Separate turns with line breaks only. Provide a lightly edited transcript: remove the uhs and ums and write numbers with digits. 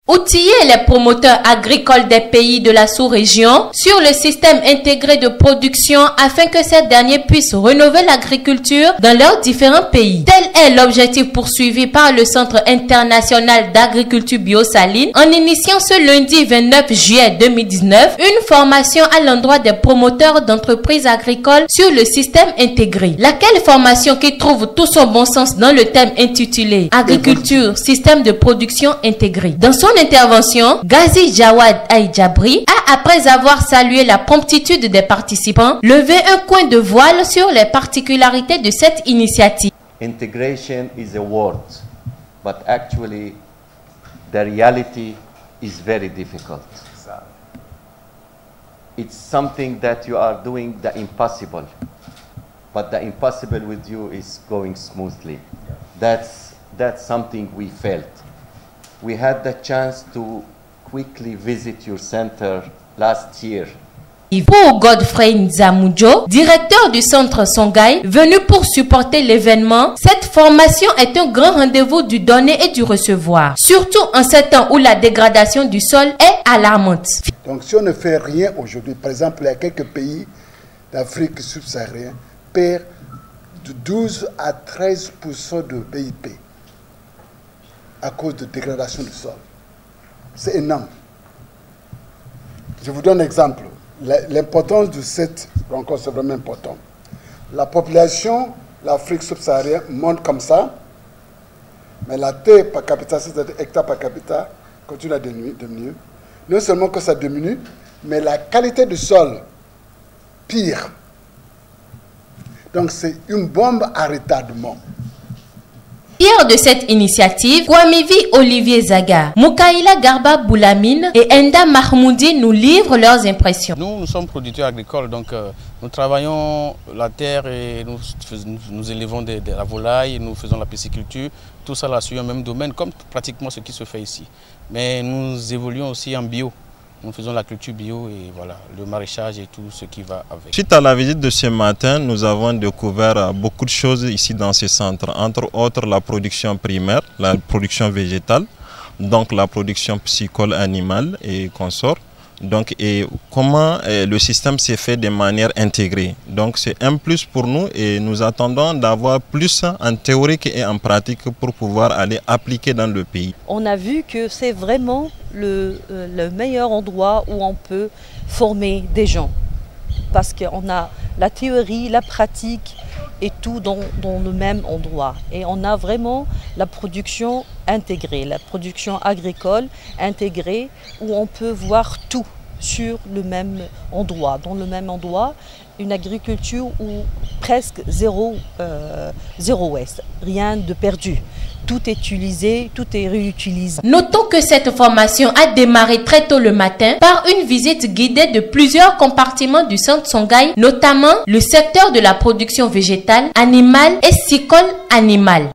Outiller les promoteurs agricoles des pays de la sous-région sur le système intégré de production afin que ces derniers puissent rénover l'agriculture dans leurs différents pays. Tel est l'objectif poursuivi par le Centre international d'agriculture biosaline en initiant ce lundi 29 juillet 2019 une formation à l'endroit des promoteurs d'entreprises agricoles sur le système intégré. Laquelle formation qui trouve tout son bon sens dans le thème intitulé Agriculture, système de production intégré. Dans son intervention, Ghazi Jawad Aïdjabri a, après avoir salué la promptitude des participants, levé un coin de voile sur les particularités de cette initiative.
Integration is a word, but actually the reality is very difficult. It's something that you are doing the impossible, but the impossible with you is going smoothly. That's something we felt. We had the chance to quickly visit your center last year.
Pour Godfrey Nzamudjo, directeur du centre Songhai, venu pour supporter l'événement, cette formation est un grand rendez-vous du donner et du recevoir, surtout en ces temps où la dégradation du sol est alarmante.
Donc si on ne fait rien aujourd'hui, par exemple, il y a quelques pays d'Afrique subsaharienne perdent de 12 à 13% de PIB à cause de dégradation du sol. C'est énorme. Je vous donne un exemple. L'importance de cette rencontre, c'est vraiment important. La population, l'Afrique subsaharienne monte comme ça, mais la terre par capita, c'est-à-dire hectares par capita, continue à diminuer. Non seulement que ça diminue, mais la qualité du sol, pire. Donc c'est une bombe à retardement.
Fiers de cette initiative, Kwamivi Olivier Zaga, Moukaïla Garba Boulamine et Enda Mahmoudi nous livrent leurs impressions.
Nous sommes producteurs agricoles, donc nous travaillons la terre et nous élevons de la volaille, nous faisons la pisciculture, tout ça là sur un même domaine, comme pratiquement ce qui se fait ici. Mais nous évoluons aussi en bio. Nous faisons la culture bio et voilà, le maraîchage et tout ce qui va avec.
Suite à la visite de ce matin, nous avons découvert beaucoup de choses ici dans ce centre. Entre autres, la production primaire, la production végétale, donc la production piscicole animale et consorts. Donc, et comment le système s'est fait de manière intégrée. Donc c'est un plus pour nous et nous attendons d'avoir plus en théorique et en pratique pour pouvoir aller appliquer dans le pays.
On a vu que c'est vraiment le meilleur endroit où on peut former des gens. Parce qu'on a la théorie, la pratique et tout dans le même endroit. Et on a vraiment la production intégrée, la production agricole intégrée où on peut voir tout sur le même endroit. Dans le même endroit, une agriculture où presque zéro waste, rien de perdu. Tout est utilisé, tout est réutilisé.
Notons que cette formation a démarré très tôt le matin par une visite guidée de plusieurs compartiments du centre Songhai, notamment le secteur de la production végétale, animale et piscicole animale.